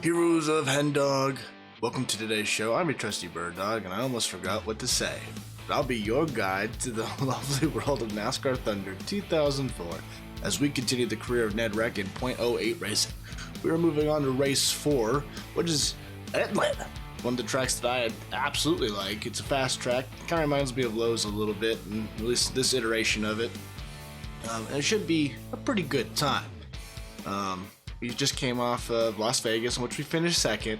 Heroes of Hendog, welcome to today's show. I'm your trusty bird dog, and I almost forgot what to say. But I'll be your guide to the lovely world of NASCAR Thunder 2004 as we continue the career of Ned Reck in .08 racing. We are moving on to race 4, which is Atlanta. One of the tracks that I absolutely like. It's a fast track. It kind of reminds me of Lowe's a little bit, and at least this iteration of it. And it should be a pretty good time. We just came off of Las Vegas, in which we finished second.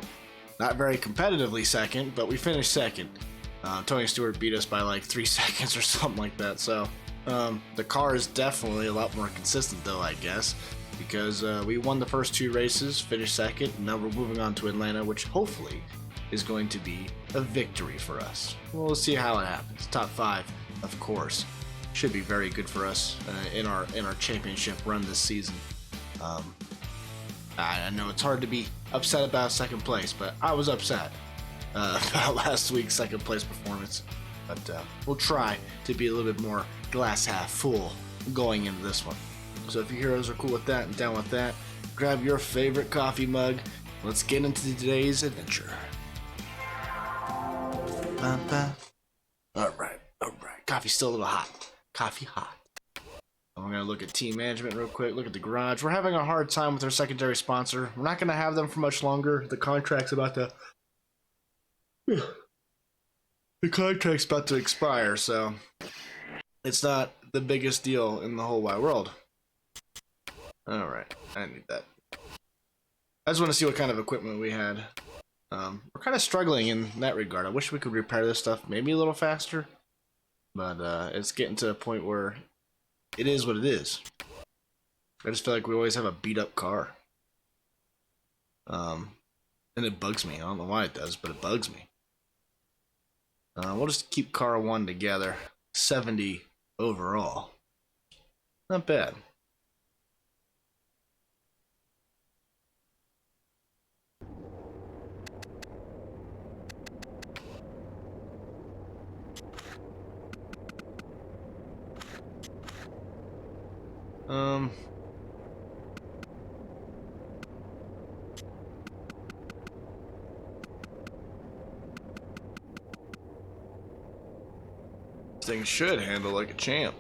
Not very competitively second, but we finished second. Tony Stewart beat us by like 3 seconds or something like that. So the car is definitely a lot more consistent, though, I guess, because we won the first 2 races, finished second, and now we're moving on to Atlanta, which hopefully is going to be a victory for us. We'll see how it happens. Top 5, of course, should be very good for us in our championship run this season. I know it's hard to be upset about second place, but I was upset about last week's second place performance. But we'll try to be a little bit more glass half full going into this one. So if your heroes are cool with that and down with that, grab your favorite coffee mug. Let's get into today's adventure. Alright. Coffee's still a little hot. Coffee hot. We're going to look at team management real quick, look at the garage. We're having a hard time with our secondary sponsor. We're not going to have them for much longer. The contract's about to expire, so it's not the biggest deal in the whole wide world. Alright, I need that. I just want to see what kind of equipment we had. We're kind of struggling in that regard. I wish we could repair this stuff maybe a little faster, but it's getting to a point where it is what it is. I just feel like we always have a beat up car. And it bugs me. I don't know why it does, but it bugs me. We'll just keep car 1 together. 70 overall. Not bad. This thing should handle like a champ.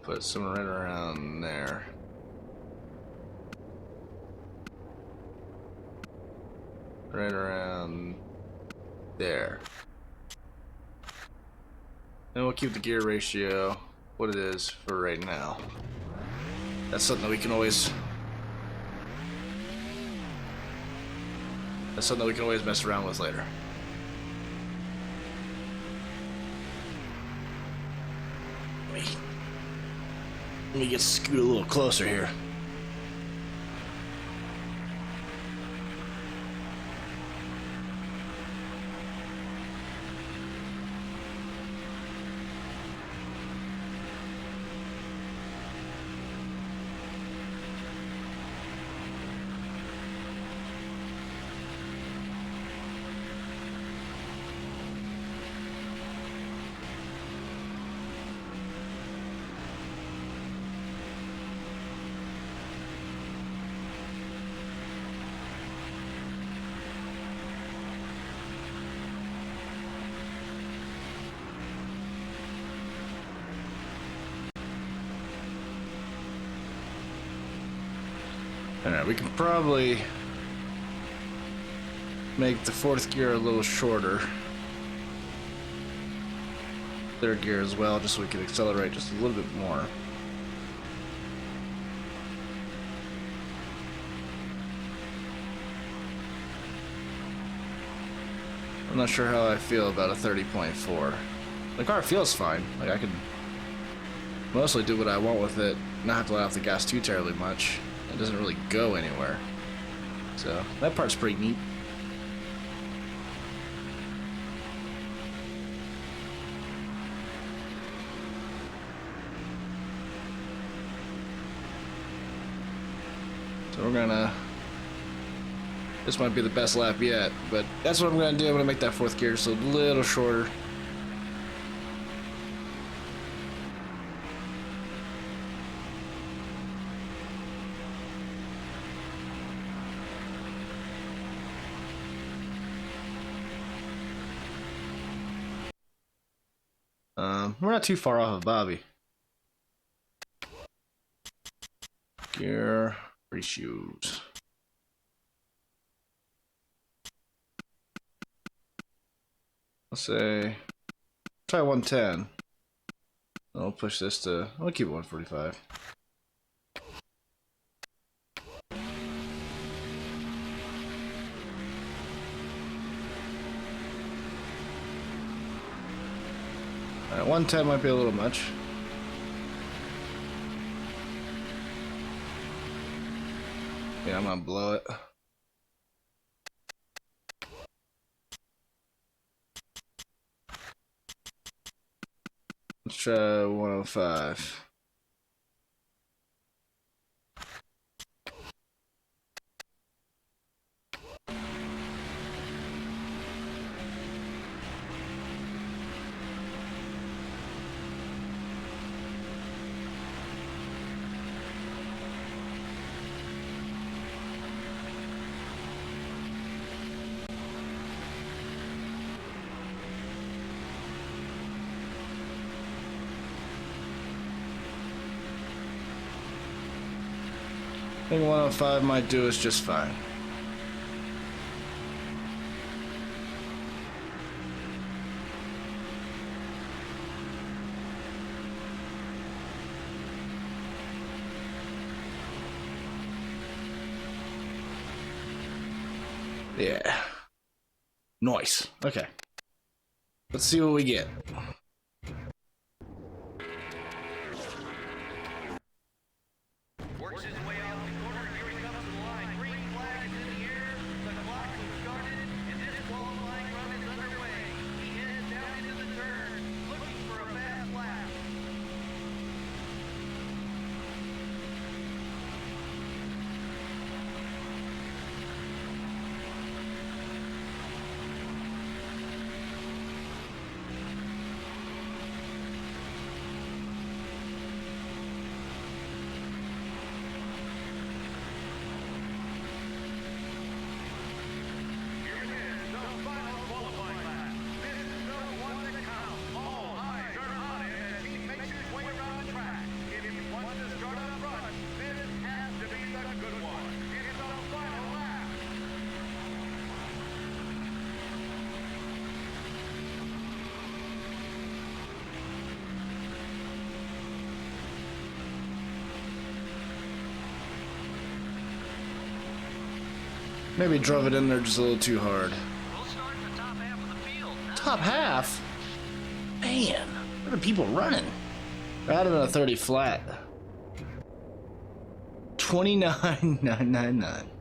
Put some right around there. Right around there. And we'll keep the gear ratio what it is for right now. That's something that we can always mess around with later. Let me get scoot a little closer here. Alright, we can probably make the 4th gear a little shorter. 3rd gear as well, just so we can accelerate just a little bit more. I'm not sure how I feel about a 30.4. The car feels fine. Like, I can mostly do what I want with it, not have to let off the gas too terribly much. It doesn't really go anywhere. So, that part's pretty neat. So we're gonna This might be the best lap yet, but that's what I'm going to do. I'm going to make that fourth gear just a little shorter. We're not too far off of Bobby. Gear, free shoes. Let's say, try 110. I'll push this to, I'll keep it 145. Alright, 110 might be a little much. Yeah, I'm gonna blow it. Let's try 105. I think 105 might do us just fine. Yeah. Nice. Okay. Let's see what we get. Maybe drove it in there just a little too hard. We'll start in the top half of the field. Top half? Man, where are people running? Out of a 30 flat. 29,999.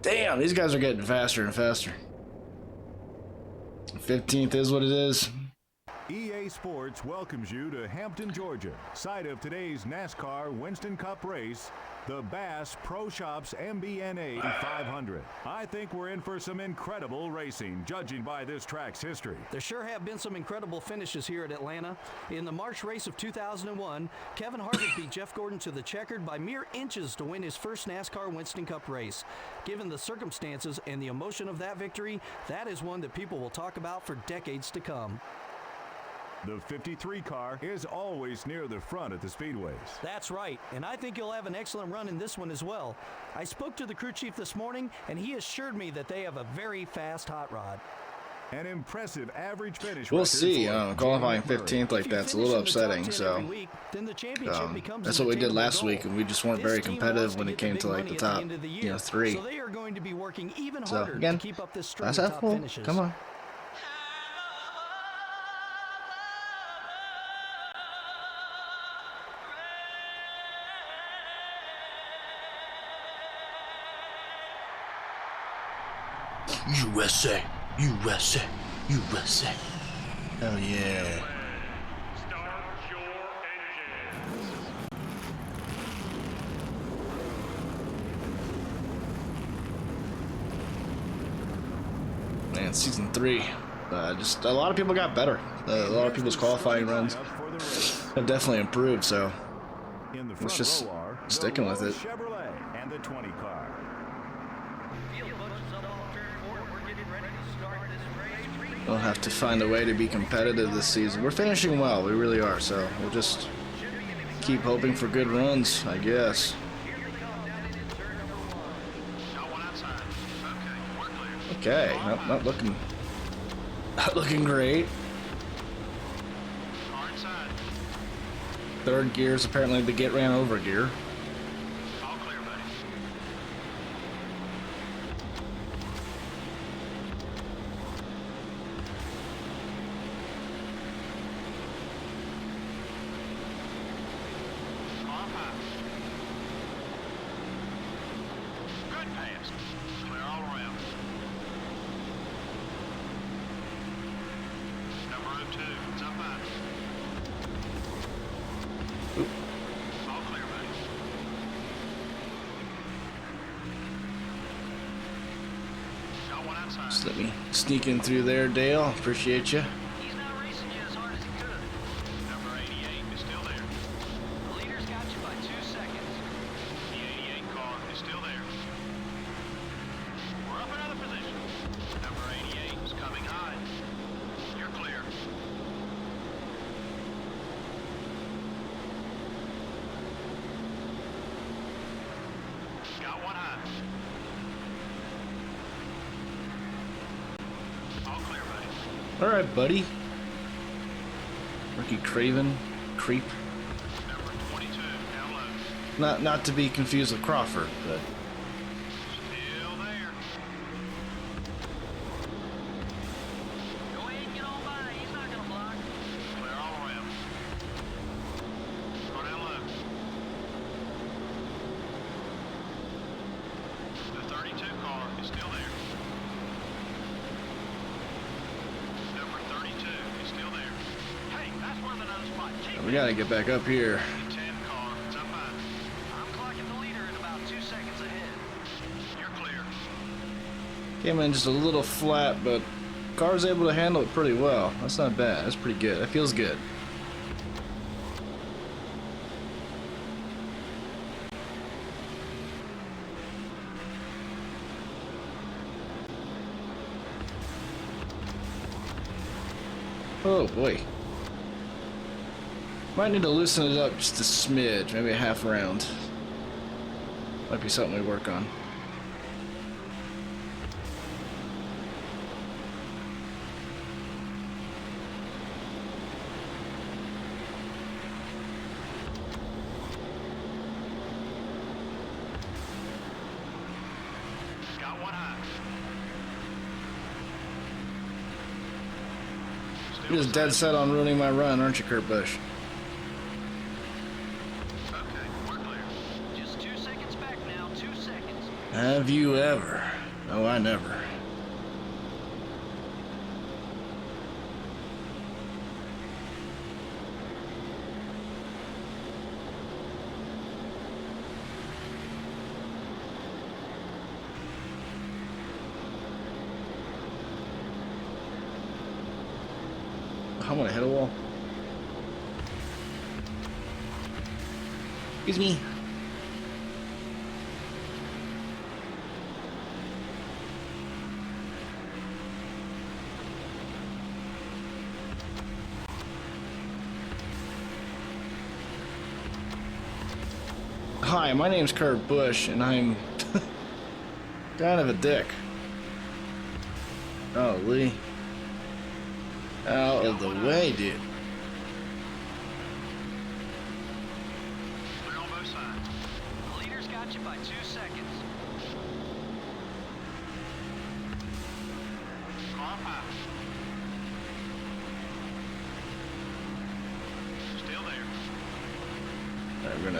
Damn, these guys are getting faster and faster. 15th is what it is. EA Sports welcomes you to Hampton, Georgia, site of today's NASCAR Winston Cup race, the Bass Pro Shops MBNA 500. I think we're in for some incredible racing, judging by this track's history. There sure have been some incredible finishes here at Atlanta. In the March race of 2001, Kevin Harvick beat Jeff Gordon to the checkered by mere inches to win his first NASCAR Winston Cup race. Given the circumstances and the emotion of that victory, that is one that people will talk about for decades to come. The 53 car is always near the front at the speedways. That's right, and I think you'll have an excellent run in this one as well. I spoke to the crew chief this morning, and he assured me that they have a very fast hot rod. An impressive average finish. We'll see. Qualifying 15th like that's a little upsetting. So that's what we did last week, and we just weren't very competitive when it came to like the top, three. So they are going to be working even So harder again, to keep up this string that's of half top full. finishes. Come on. USA, USA, USA. Hell yeah. Start your engines. man, season 3. Just a lot of people got better. A lot of people's qualifying runs have definitely improved, so In the let's front just row are the sticking with Lowe's it. Chevrolet and the 20 car. We'll have to find a way to be competitive this season. We're finishing well, we really are, so we'll just keep hoping for good runs, I guess. Okay, not looking great. Third gear is apparently the get ran over gear. Just let me sneak in through there, Dale. Appreciate you. He's not racing you as hard as he could. Number 88 is still there. The leader's got you by 2 seconds. The 88 car is still there. We're up another position. Number 88 is coming high. You're clear. Got one high. All clear, buddy. All right, buddy. Ricky Craven, creep. Number 22 down low. Not to be confused with Crawford, but Still there. Go ahead and get on by. He's not going to block. Clear all around. Go down low. The 32 car is still there. Number 32 is still there. Hey, that's worth another spot. Keep we gotta get back up here. the 10 car is up high. I'm clocking the leader at about 2 seconds ahead. You're clear. Came in just a little flat, but car's able to handle it pretty well. That's not bad. That's pretty good. That feels good. Oh boy. Might need to loosen it up just a smidge, maybe a half round. Might be something we work on. Got one high. You're just dead set on ruining my run, aren't you, Kurt Busch? Okay, we're clear. Just 2 seconds back now. 2 seconds. Have you ever? Oh, I never. I'm gonna hit a wall. Excuse me. Hi, my name's Kurt Busch, and I'm kind of a dick. Oh, Lee. Out of the way, dude. Clear on both sides. The leader's got you by 2 seconds. Car high. Still there. Alright, we're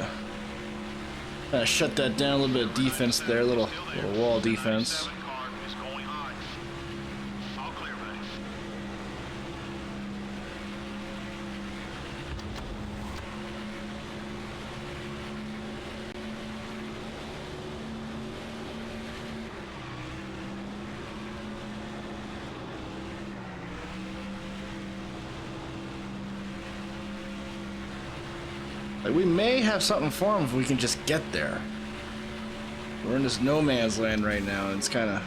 gonna shut that down. A little bit of defense there, little wall defense. 97 car is going high. All clear, buddy. Like, we may have something for him if we can just get there. We're in this no man's land right now, and it's kind of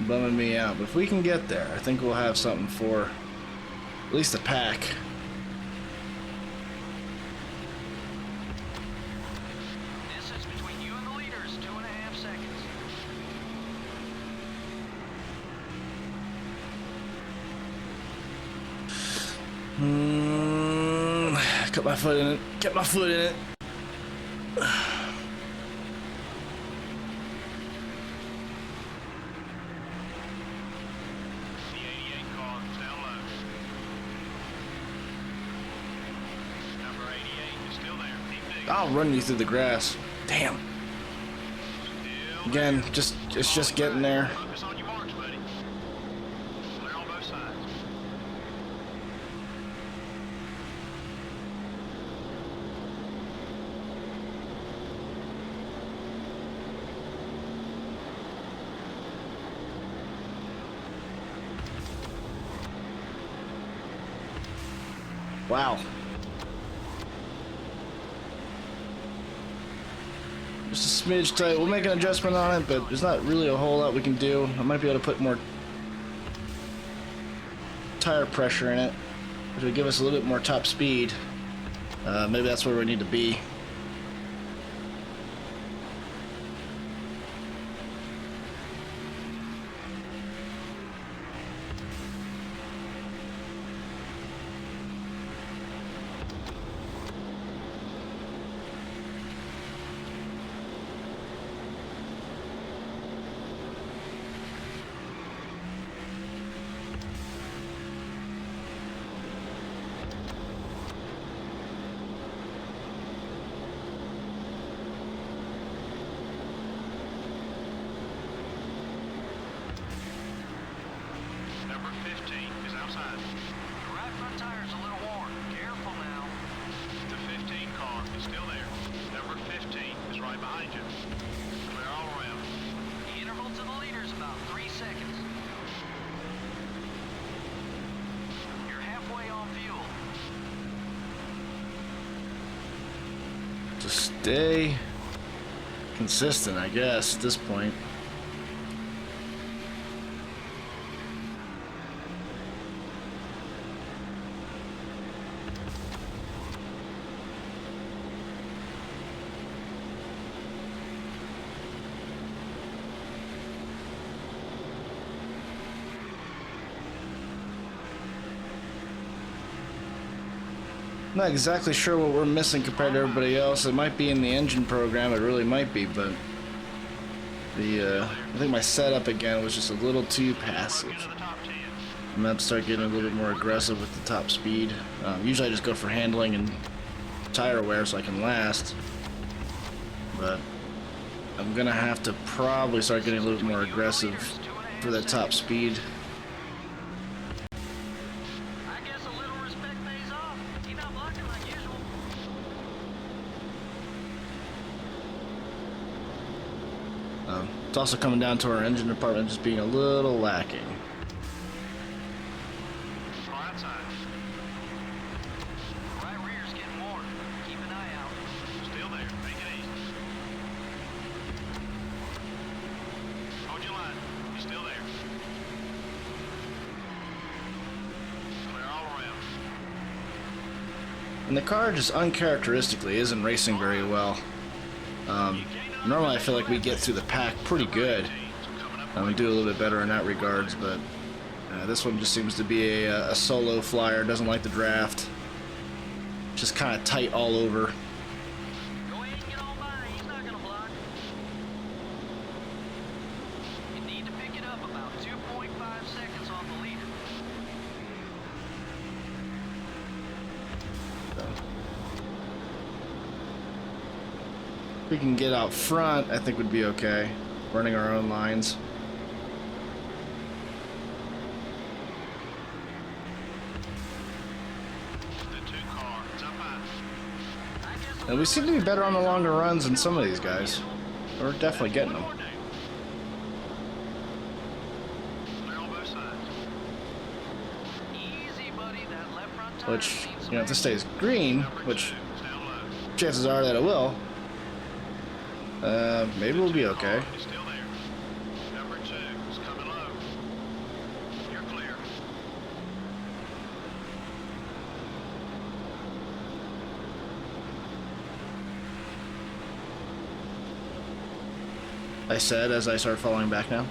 bumming me out. But if we can get there, I think we'll have something for at least a pack. Distance between you and the leaders, 2.5 seconds. Cut my foot in it. Get my foot in it. The 88 car is down low. Number 88 is still there. Keep digging. I'll run you through the grass. Damn. Still Again, there. it's just getting there. Focus on your marks, buddy. Clear on both sides. Wow. Just a smidge tight. We'll make an adjustment on it, but there's not really a whole lot we can do. I might be able to put more tire pressure in it, which would give us a little bit more top speed. Maybe that's where we need to be. Number 15 is outside. The right front tire's a little worn. Careful now. The 15 car is still there. Number 15 is right behind you. Clear all around. The interval to the leader's about 3 seconds. You're halfway on fuel. Just stay consistent, I guess, at this point. Not exactly sure what we're missing compared to everybody else. It might be in the engine program, it really might be, but I think my setup again was just a little too passive. Into the top 10. I'm gonna have to start getting a little bit more aggressive with the top speed. Usually I just go for handling and tire wear so I can last, but I'm gonna have to probably start getting a little bit more aggressive for that top speed. I guess a little respect pays off. You're not blocking like usual. It's also coming down to our engine department just being a little lacking. Right side. Right rear's getting worn. Keep an eye out. Still there. Make it easy. Hold your line. You're still there. Clear all around. And the car just uncharacteristically isn't racing very well. Normally I feel like we get through the pack pretty good. We do a little bit better in that regards, but this one just seems to be a solo flyer, doesn't like the draft. Just kind of tight all over. Go ahead and get on by. He's not gonna block. You need to pick it up about 2.5 seconds on the leader. If we can get out front, I think would be okay. Running our own lines. The 2 car is up high. I guess a And we seem to be better on the longer runs than some of these guys. We're definitely getting them. More do. Clear on both sides. easy, buddy. That left front tire Which, needs some You know, if this stays green, which chances are that it will, maybe we'll be okay. It's still there. Number 2 is coming low. You're clear. I said as I start falling back now. I'm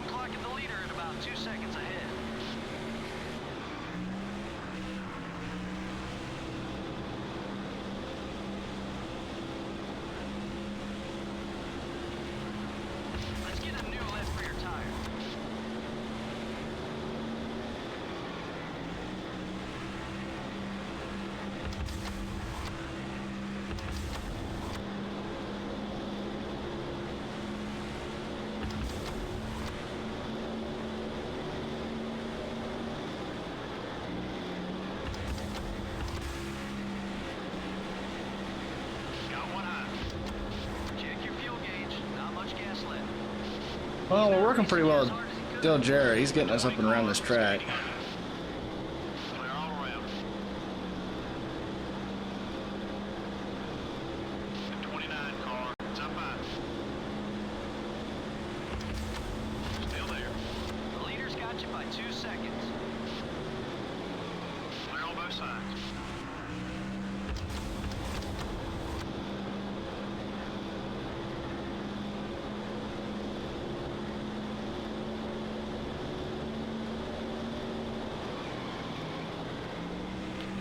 clocking the leader at about 2 seconds ahead. Let's get a new lift for your tire. Got one high. Check your fuel gauge. Not much gas left. Well, we're working pretty well with Dill Jarrett. He's getting us up and around this track. Clear all around. The 29 car. It's up high. Still there. The leader's got you by 2 seconds. Clear on both sides.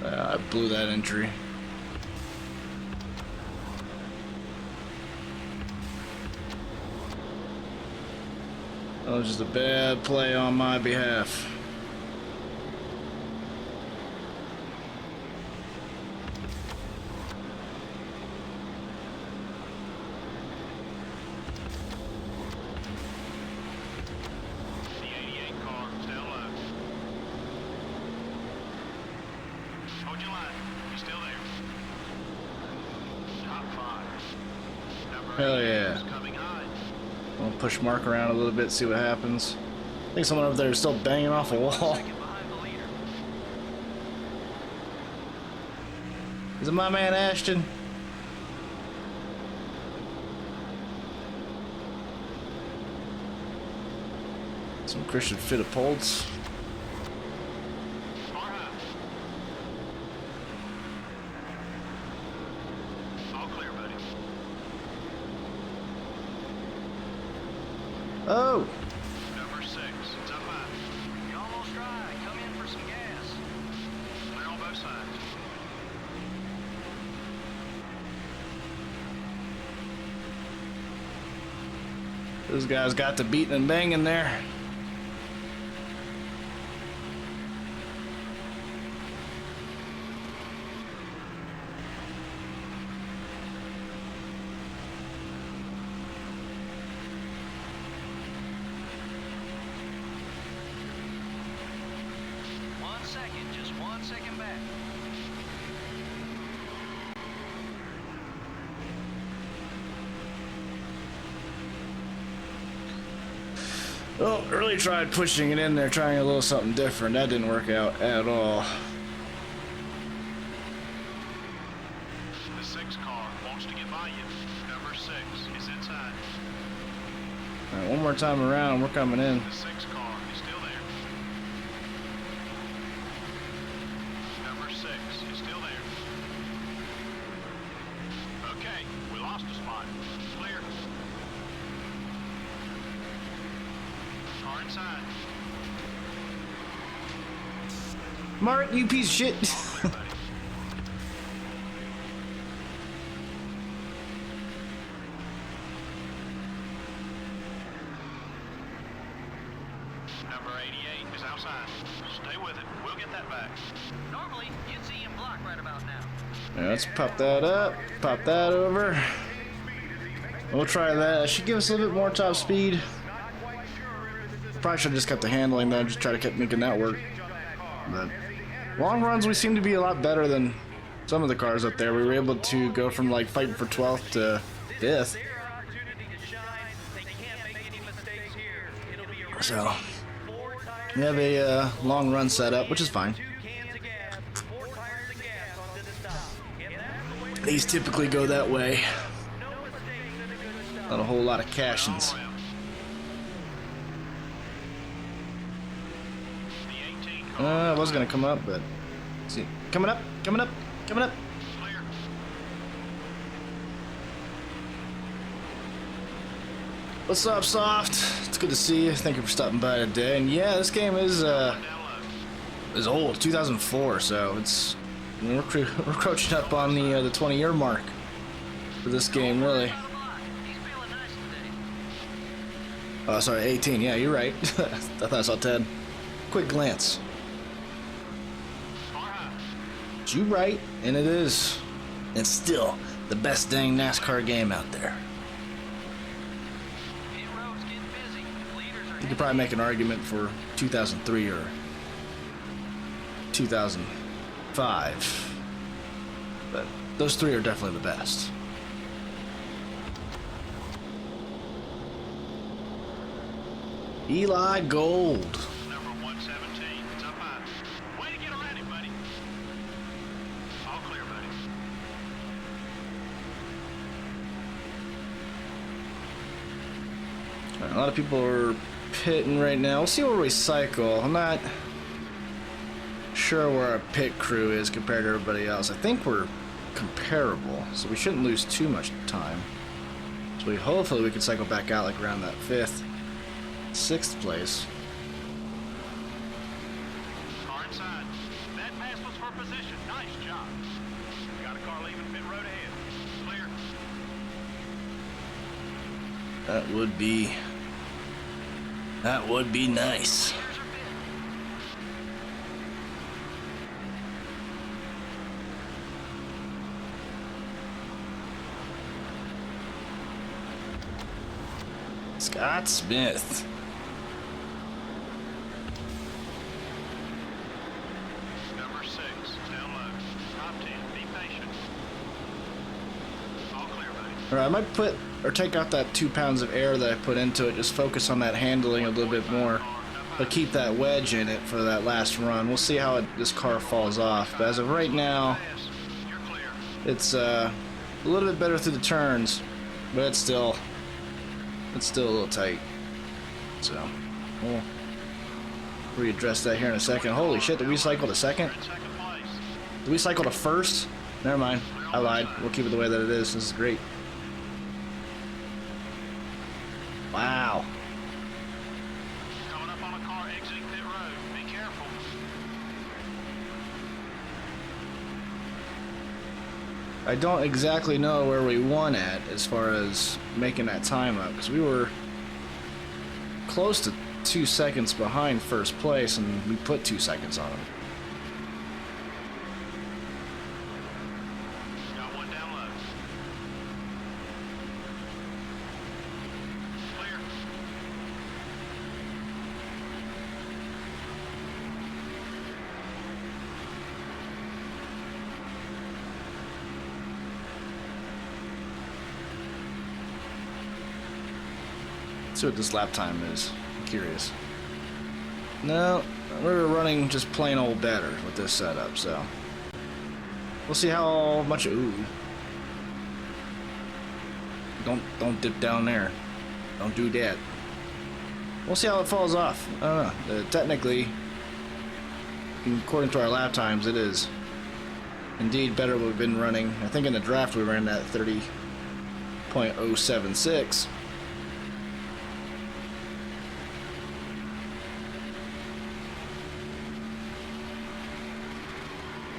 I blew that entry. That was just a bad play on my behalf. The 88 car. Still low. Hold your line. You're still there. Top 5. Number Hell 8 yeah. is coming high. I'll push Mark around a little bit, see what happens. I think someone over there is still banging off a wall. Second behind the leader. Is it my man Ashton? Some Christian Fittipalds. Far high. All clear, buddy. Oh! Number 6. It's up high. You're almost dry. Come in for some gas. Clear on both sides. Those guys got the beating and banging there. Just 1 second back. Well, really tried pushing it in there, trying a little something different. That didn't work out at all. The 6 car wants to get by you. Number 6 is inside. All right, one more time around, we're coming in. The 6 car is still there. Number 6 is still there. Okay, we lost a spot. Clear. Car inside. Mark, you piece of shit. Clear, buddy. Number 88 is outside. Stay with it. We'll get that back. Normally, you'd see him block right about now. Yeah, let's pop that up, pop that over. We'll try that. That should give us a little bit more top speed. Probably should have just kept the handling though, just try to keep making that work. But long runs, we seem to be a lot better than some of the cars up there. We were able to go from like fighting for 12th to 5th. So we have a long run set up, which is fine. These typically go that way. Not a whole lot of cash-ins. I was gonna come up, but let's see, coming up. What's up, Soft? It's good to see you. Thank you for stopping by today. And yeah, this game is old, 2004, so it's we're approaching up on the 20-year mark for this game, really. Oh, sorry, 18. Yeah, you're right. I thought I saw 10. Quick glance. But you're right, and it is. It's still the best dang NASCAR game out there. You could probably make an argument for 2003 or 2005, but those three are definitely the best. Eli Gold. Number 117. It's up high. Way to get around him, buddy. All clear, buddy. A lot of people are pitting right now. We'll see where we cycle. I'm not sure where our pit crew is compared to everybody else. I think we're comparable, so we shouldn't lose too much time. So hopefully we can cycle back out like around that 5th, 6th place. Car inside. That pass was for position. Nice job. Got a car leaving pit road ahead. Clear. That would be nice. Scott Smith. Number 6. Down low. Top 10. Be patient. All clear, buddy. Alright, I might put or take out that 2 pounds of air that I put into it. Just focus on that handling a little bit more, but keep that wedge in it for that last run. We'll see how this car falls off. But as of right now, You're clear. it's a little bit better through the turns, but it's still a little tight. So we'll readdress that here in a second. Holy shit! Did we cycle to second? In second place. Did we cycle to first? Never mind. I lied. We'll keep it the way that it is. This is great. Wow. Coming up on a car exiting pit road. Be careful. I don't exactly know where we won at as far as making that time up, because we were close to 2 seconds behind first place, and we put 2 seconds on them. Got one down low. Clear. Let's see what this lap time is. I'm curious. No, we're running just plain old better with this setup, so we'll see how much. Ooh, don't dip down there. Don't do that. We'll see how it falls off. I don't know. Technically, according to our lap times, it is indeed better what we've been running. I think in the draft we ran that 30.076.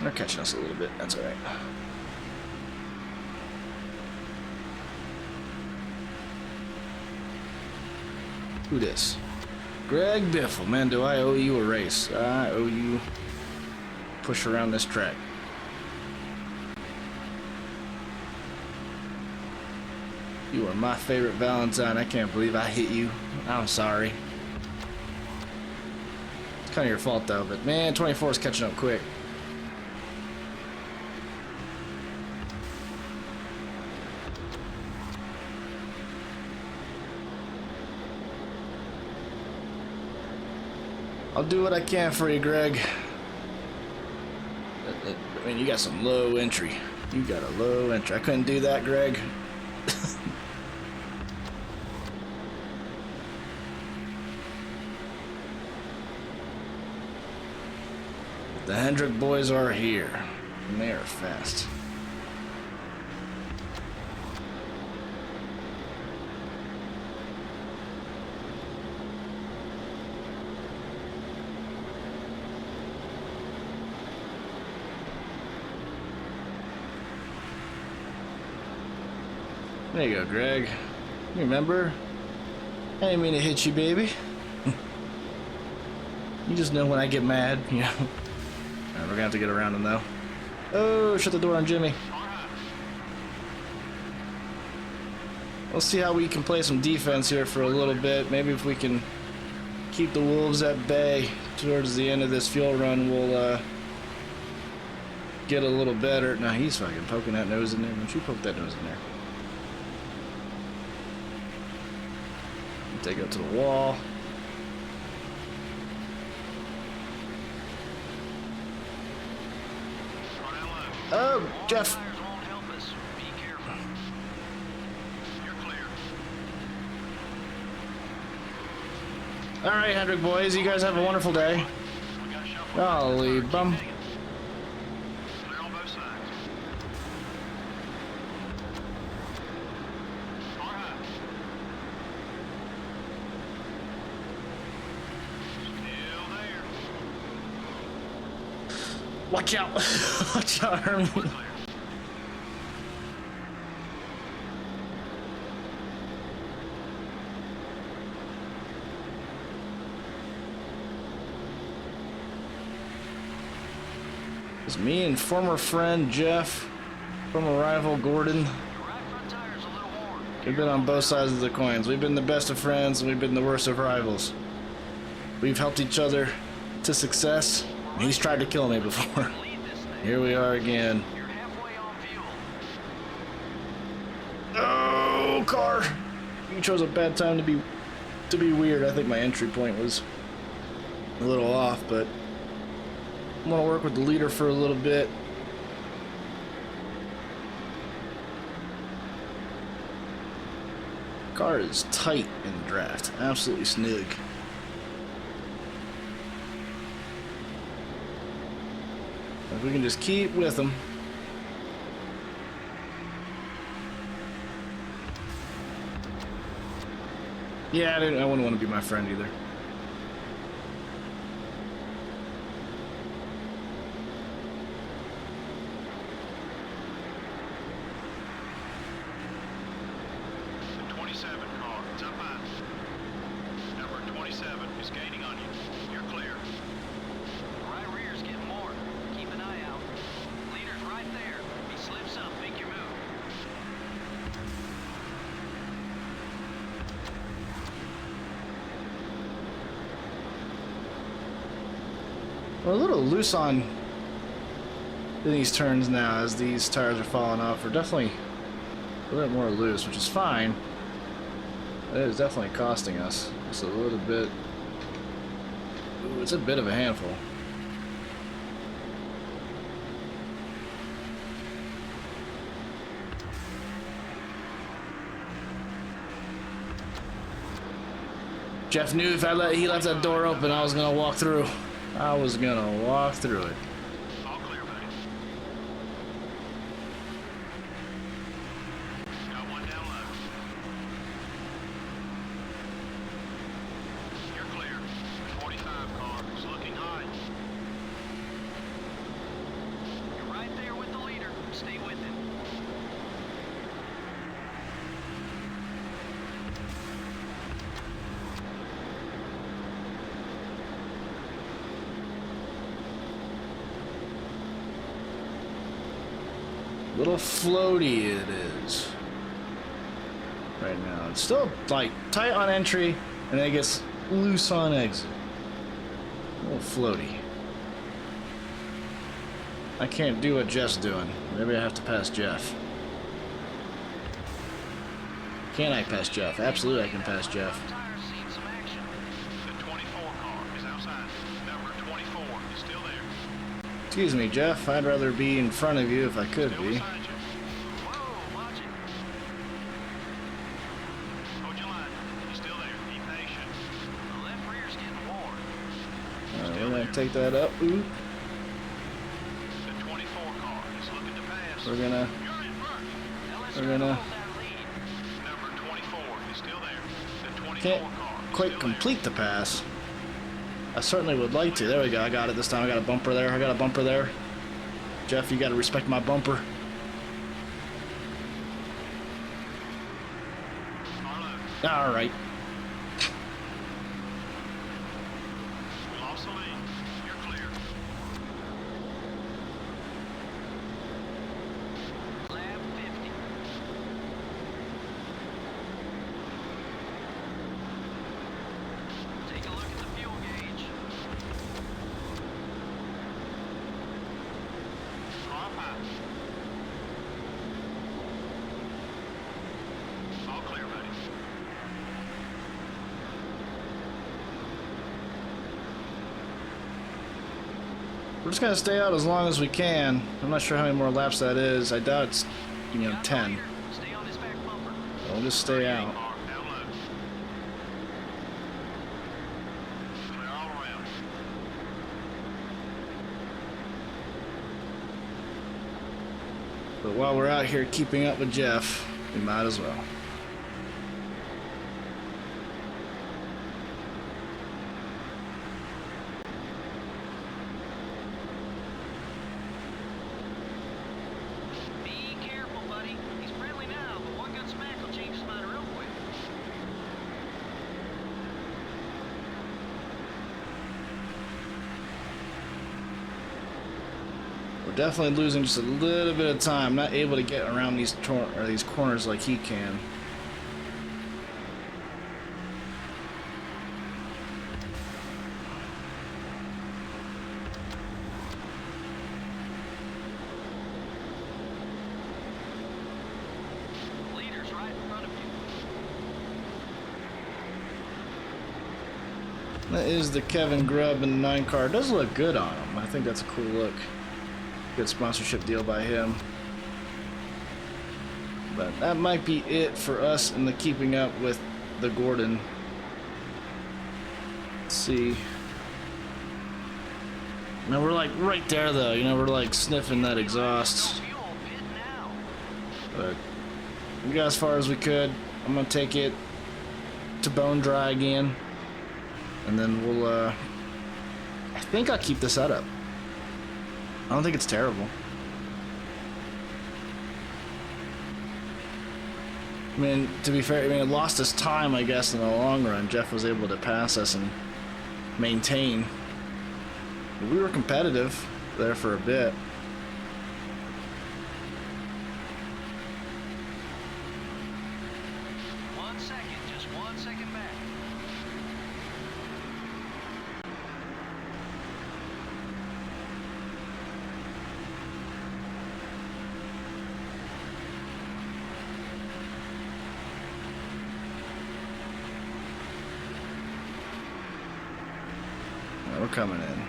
They're catching us a little bit. That's all right. Who this? Greg Biffle. Man, do I owe you a race. I owe you push around this track. You are my favorite Valentine. I can't believe I hit you. I'm sorry. It's kind of your fault, though. But, man, 24 is catching up quick. I'll do what I can for you, Greg. I mean, you got some low entry. You got a low entry. I couldn't do that, Greg. The Hendrick boys are here, and they are fast. There you go, Greg. You remember? I didn't mean to hit you, baby. You just know when I get mad, you know. Alright, we're gonna have to get around him though. Oh, shut the door on Jimmy. Let's see how we can play some defense here for a little bit. Maybe if we can keep the Wolves at bay towards the end of this fuel run, we'll get a little better. Now he's fucking poking that nose in there. Don't you poke that nose in there? Take it to the wall. Oh, Jeff. All right, Hendrick boys, you guys have a wonderful day. Golly bum. Watch out! Watch out, Herman. It's me and former friend Jeff, former rival Gordon. We've been on both sides of the coins. We've been the best of friends and we've been the worst of rivals. We've helped each other to success. He's tried to kill me before. Here we are again. Oh, car! You chose a bad time to be weird. I think my entry point was a little off, but I'm gonna work with the leader for a little bit. Car is tight in the draft. Absolutely snug. If we can just keep with them. Yeah, I wouldn't want to be my friend either. The 27 car, it's up high. Number 27 is gaining on you. You're clear. Right rear's getting more. Keep an eye out. Leader's right there. He slips up. Make your move. We're a little loose on these turns now as these tires are falling off. We're definitely a little more loose, which is fine. It is definitely costing us. It's a little bit. Ooh, it's a bit of a handful. Jeff knew if he left that door open, I was gonna walk through. I was gonna walk through it. All clear, buddy. Got one down low. You're clear. 45 car is looking high. You're right there with the leader. Stay with him. Little floaty it is right now. It's still like tight on entry and then it gets loose on exit. A little floaty. I can't do what Jeff's doing. Maybe I have to pass Jeff. Can I pass Jeff? Absolutely I can pass Jeff. Tires seen some action. The 24 car is outside. Number 24 is still there. Excuse me, Jeff. I'd rather be in front of you if I could Still be. beside you. We're gonna take that up. Ooh. The 24 car is looking to pass. We're gonna. You're in first. We're gonna. Number 24 is still there. The 24 Can't car is quite still complete the pass. I certainly would like to. There we go. I got it this time. I got a bumper there. I got a bumper there. Jeff, you got to respect my bumper. there. All right. We lost the lead. You're clear. Lap 50. Take a look at the fuel gauge. Car pass. All clear, buddy. We're just gonna stay out as long as we can. I'm not sure how many more laps that is. I doubt it's, 10. Stay on this back bumper. We'll just stay out. Car down low. Clear all around. But while we're out here keeping up with Jeff, we might as well. Be careful, buddy. He's friendly now, but one good smack will change his mind real quick. We're definitely losing just a little bit of time. Not able to get around these corners like he can. Leader's right in front of you. That is the Kevin Grubb in the 9 car. It does look good on him. I think that's a cool look. Good sponsorship deal by him. But that might be it for us in the keeping up with the Gordon. Let's see. Now we're like right there though, we're like sniffing that exhaust. Fuel, pit now. But we got as far as we could. I'm gonna take it to bone dry again. And then we'll I think I'll keep the setup. I don't think it's terrible. I mean, to be fair, it lost us time, I guess, in the long run. Jeff was able to pass us and maintain. But we were competitive there for a bit. Just 1 second back. We're coming in.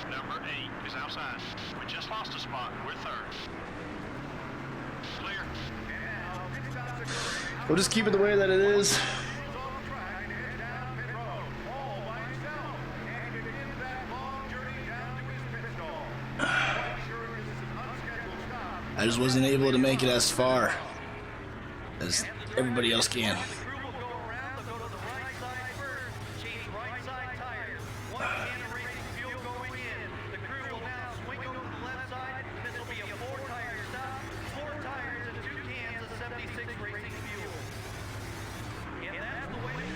Number 8 is outside. We just lost a spot. We're third. Clear. We'll just keep it the way that it is. I just wasn't able to make it as far as everybody else can.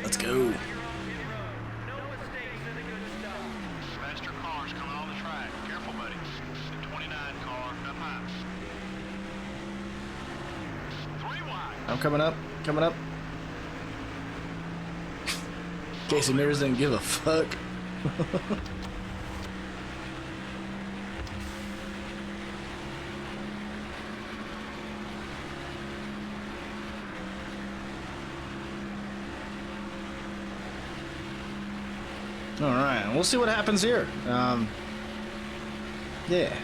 Let's go. Faster cars coming on the track. Careful, buddy. The 29 car up high. 3 wide. I'm coming up. Coming up. Casey Mears didn't give a fuck. All right, we'll see what happens here. Yeah.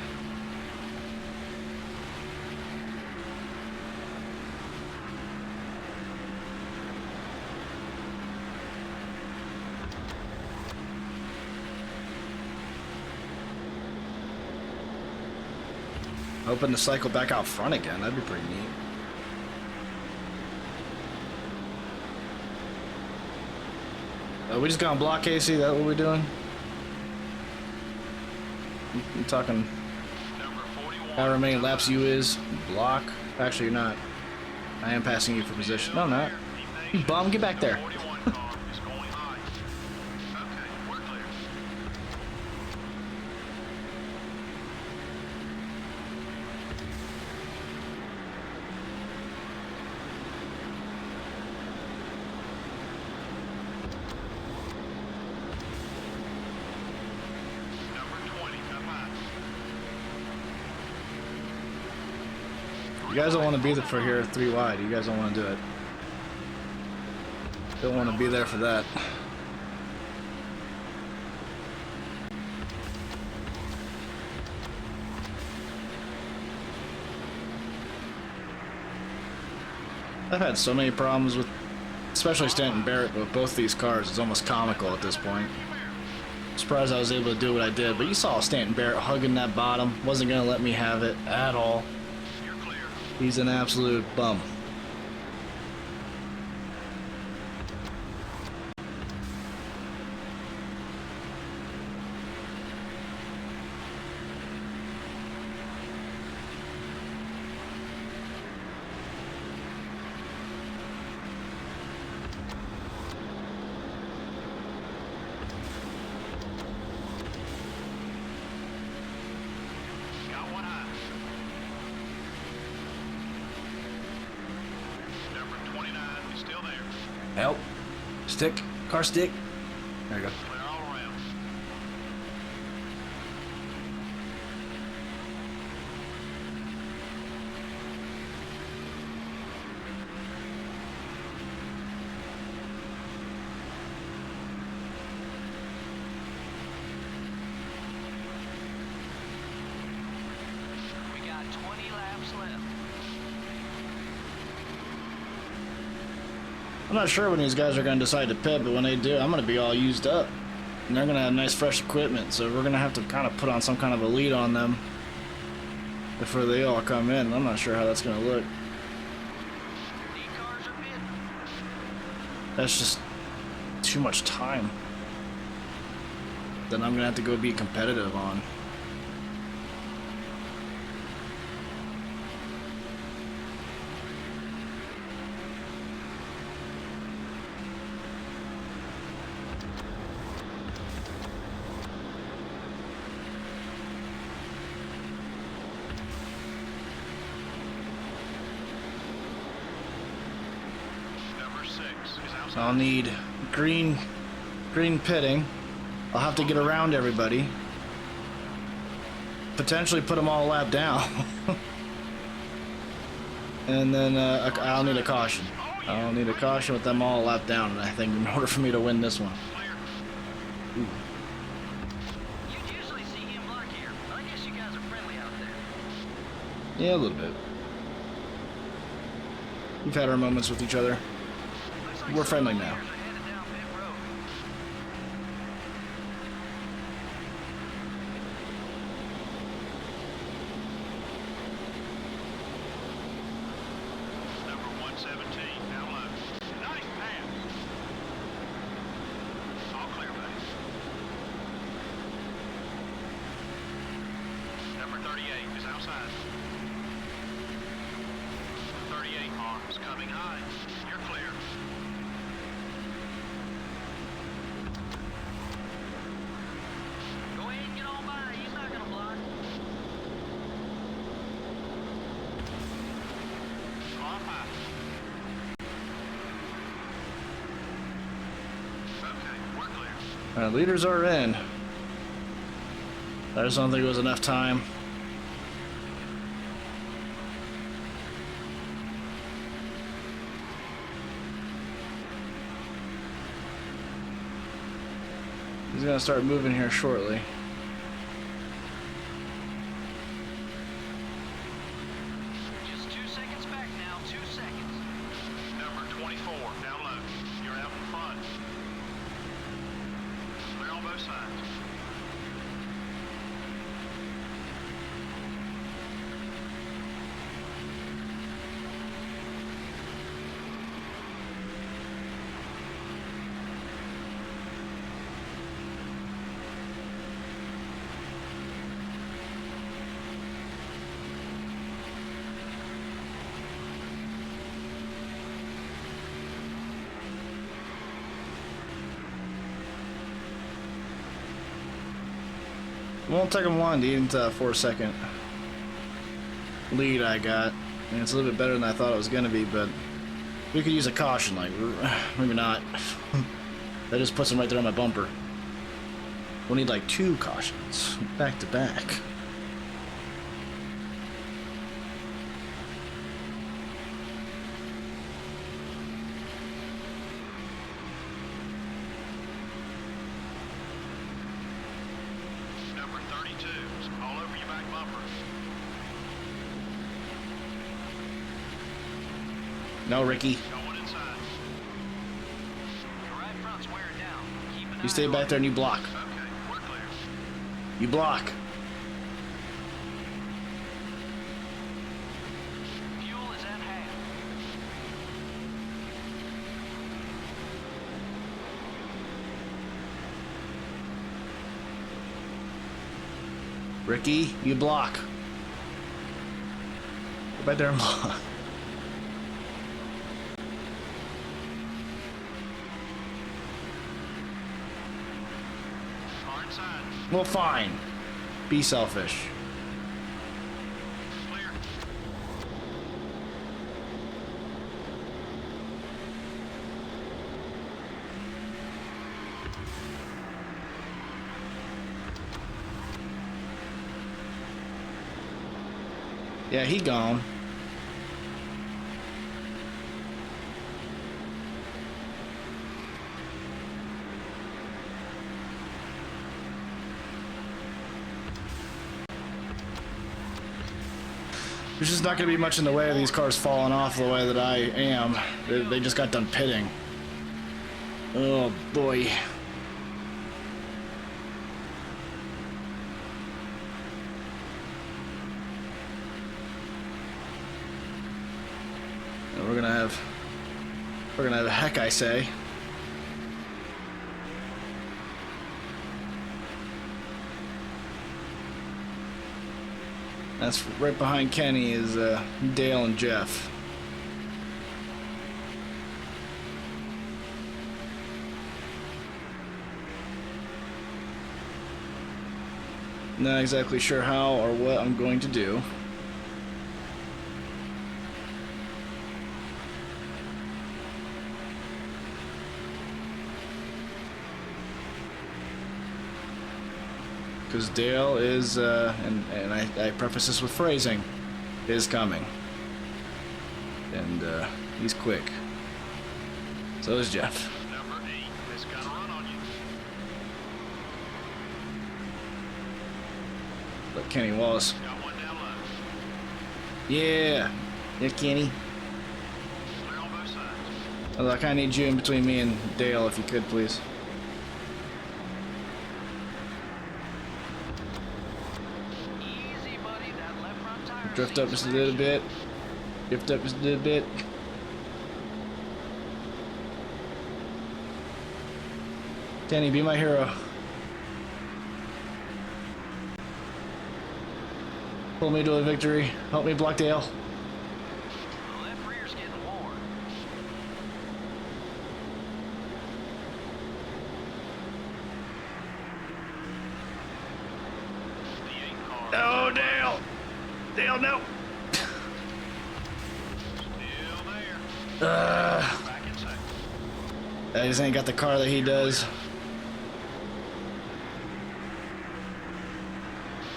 Hoping to cycle back out front again. That'd be pretty neat. We just got on block, Casey. That what we're doing? I'm talking however many laps you is. Block. Actually, you're not. I am passing you for position. No, I'm not. You bum. Get back there. You guys don't want to be there for here 3 wide. You guys don't want to do it. Don't want to be there for that. I've had so many problems with, especially Stanton Barrett, with both these cars. It's almost comical at this point. I'm surprised I was able to do what I did, but you saw Stanton Barrett hugging that bottom. Wasn't going to let me have it at all. He's an absolute bum. Help. Stick. Car stick. There you go. We got 20 laps left. I'm not sure when these guys are going to decide to pit, but when they do, I'm going to be all used up. And they're going to have nice fresh equipment, so we're going to have to kind of put on some kind of a lead on them before they all come in. I'm not sure how that's going to look. That's just too much time. Then I'm going to have to go be competitive on. I'll need green pitting. I'll have to get around everybody. Potentially put them all a lap down. And then I'll need a caution. I'll need a caution with them all a lap down, I think, in order for me to win this one. Ooh. You usually see him block here, but I guess you guys are friendly out there. Yeah, a little bit. We've had our moments with each other. We're friendly now. Number 117, down low. Nice pass. All clear, buddy. Number 38 is outside. 38 arms coming high. You're clear. Go ahead and get on by. He's not going to block. Off high. Okay, we're clear. Leaders are in. I just don't think it was enough time. He's gonna start moving here shortly. Just 2 seconds back now. 2 seconds. Number 24, down low. You're out in front. Clear on both sides. won't take him long to get into a 4-second lead I got. I mean, it's a little bit better than I thought it was going to be, but we could use a caution, like, maybe not. That just puts him right there on my bumper. We'll need like 2 cautions, back to back. Number 32 is all over your back bumper. No, Ricky. Going inside. Your right front's wearing down. Keep an You stay back there and you block. Okay, we're clear. You block. Fuel is at half. Ricky, you block. Go back there and block. Far inside. Well, fine. Be selfish. Clear. Yeah, he gone. There's just not going to be much in the way of these cars falling off the way that I am. They just got done pitting. Oh, boy. And we're gonna have a heck, I say. That's right behind Kenny is Dale and Jeff. Not exactly sure how or what I'm going to do. Because Dale is, and I preface this with phrasing, is coming. And he's quick. So is Jeff. Number 8 has got a run on you. But Kenny Wallace. Got one down left. Yeah. Yeah, Kenny. Clear on both sides. Although I kind of need you in between me and Dale, if you could, please. Easy, buddy. That left front tire. Drift up just a little bit. Drift up just a little bit. Kenny, be my hero. Pull me to a victory. Help me block Dale. The left rear's getting warm. The 8 car. Oh, Dale! Dale, no! Still there. Back in second. I just ain't got the car that he does.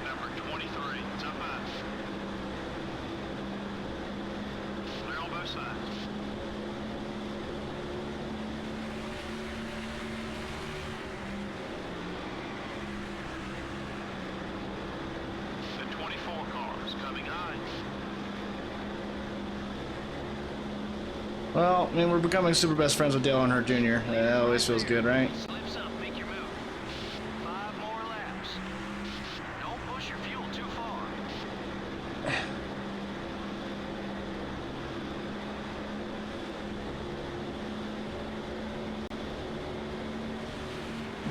Number 23. It's up high. Clear on both sides. The 24 car is coming high. Well, I mean, we're becoming super best friends with Dale Earnhardt Jr. That always feels good, right? Slips up. Make your move. 5 more laps. Don't push your fuel too far.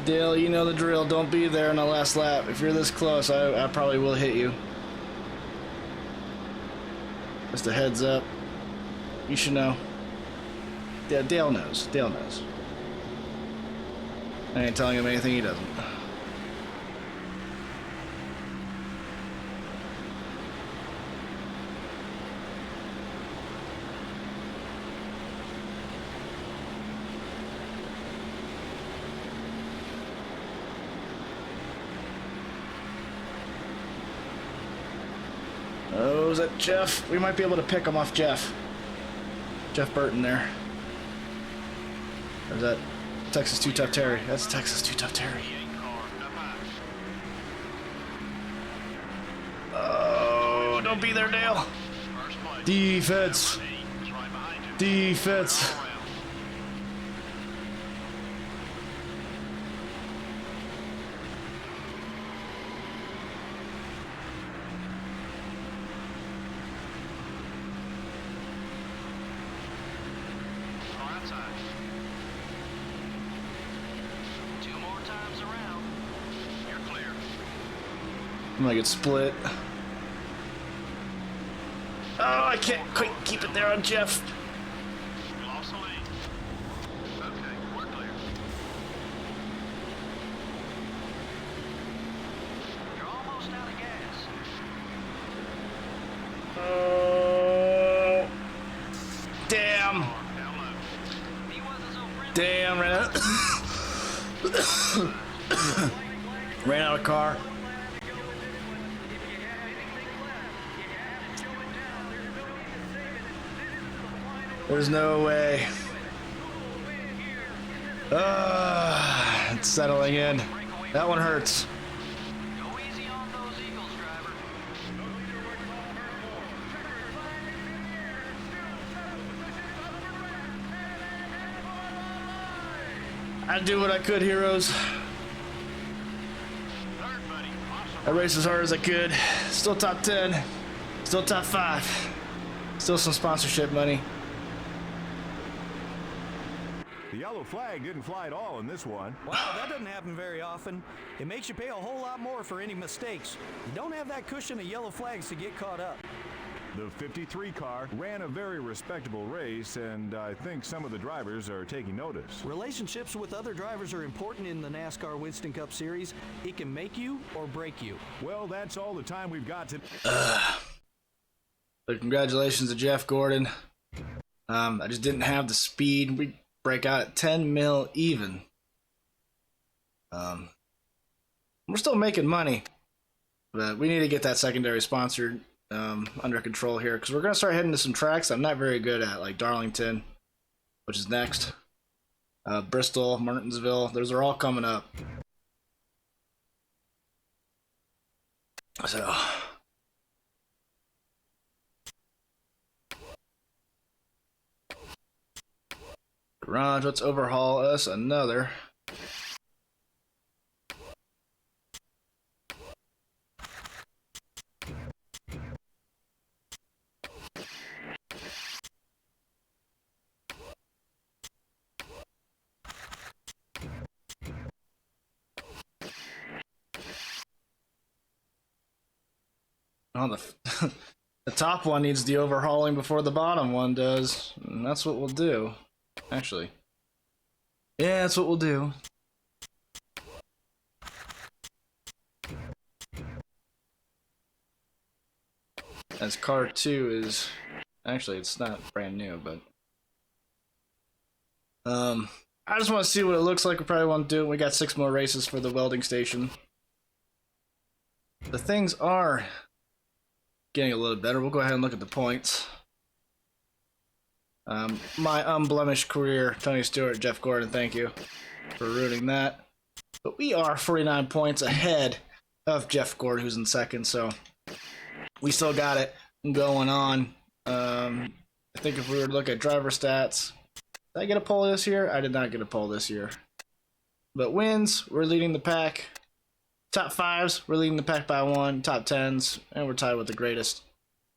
Dale, you know the drill. Don't be there in the last lap. If you're this close, I probably will hit you. Just a heads up. You should know. Yeah, Dale knows. Dale knows. I ain't telling him anything he doesn't. Oh, is that Jeff? We might be able to pick him off Jeff. Jeff Burton there. Or is that Texas Too Tough Terry? That's Texas Too Tough Terry. Oh, don't be there, Dale. Defense. Defense. I'm gonna get split. Oh, I can't quite keep it there on Jeff. Oh, damn. Damn, ran out of car. There's no way. It's settling in. That one hurts. I do what I could, heroes. I raced as hard as I could. Still top 10. Still top 5. Still some sponsorship money. The yellow flag didn't fly at all in this one. Wow, that doesn't happen very often. It makes you pay a whole lot more for any mistakes. You don't have that cushion of yellow flags to get caught up. The 53 car ran a very respectable race, and I think some of the drivers are taking notice. Relationships with other drivers are important in the NASCAR Winston Cup Series. It can make you or break you. Well, that's all the time we've got to... But congratulations to Jeff Gordon. I just didn't have the speed. We break out at 10 mil even. We're still making money, but we need to get that secondary sponsor under control here, because we're going to start heading to some tracks I'm not very good at, like Darlington, which is next. Bristol, Martinsville, those are all coming up. So... Garage, let's overhaul us another. Oh, the top one needs the overhauling before the bottom one does. And that's what we'll do. Actually. Yeah, that's what we'll do. As car 2 is... Actually, it's not brand new, but... I just want to see what it looks like. We probably won't do it. We got 6 more races for the welding station. The things are getting a little better. We'll go ahead and look at the points. My unblemished career, Tony Stewart, Jeff Gordon, thank you for ruining that. But we are 49 points ahead of Jeff Gordon, who's in second, so we still got it going on. I think if we were to look at driver stats, did I get a pole this year? I did not get a pole this year. But wins, we're leading the pack. Top 5s, we're leading the pack by 1. Top 10s, and we're tied with the greatest.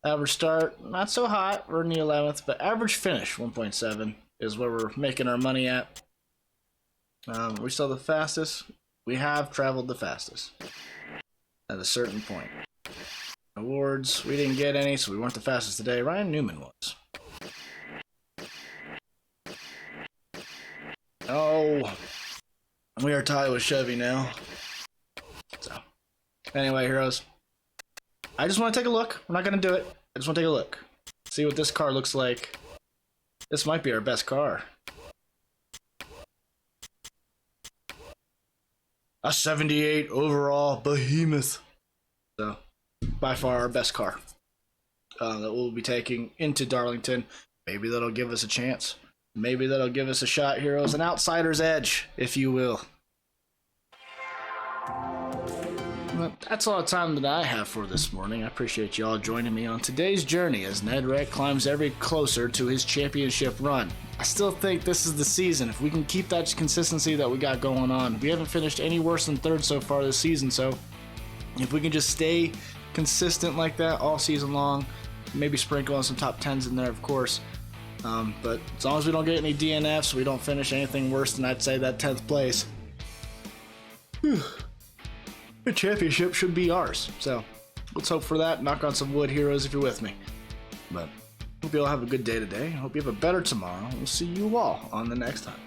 Average start, not so hot. We're in the 11th, but average finish, 1.7, is where we're making our money at. We're still the fastest. We have traveled the fastest at a certain point. Awards, we didn't get any, so we weren't the fastest today. Ryan Newman was. Oh, we are tied with Chevy now. So, anyway, heroes. I just want to take a look. We're not going to do it. I just want to take a look. See what this car looks like. This might be our best car. A 78 overall behemoth. So, by far our best car. that we'll be taking into Darlington. Maybe that'll give us a chance. Maybe that'll give us a shot, heroes. An outsider's edge, if you will. Well, that's all the time that I have for this morning. I appreciate you all joining me on today's journey as Ned Rett climbs ever closer to his championship run. I still think this is the season. If we can keep that consistency that we got going on, we haven't finished any worse than third so far this season, so if we can just stay consistent like that all season long, maybe sprinkle on some top 10s in there, of course, but as long as we don't get any DNFs, we don't finish anything worse than, I'd say, that 10th place, the championship should be ours. So let's hope for that. Knock on some wood, heroes, if you're with me. But hope you all have a good day today. Hope you have a better tomorrow. We'll see you all on the next time.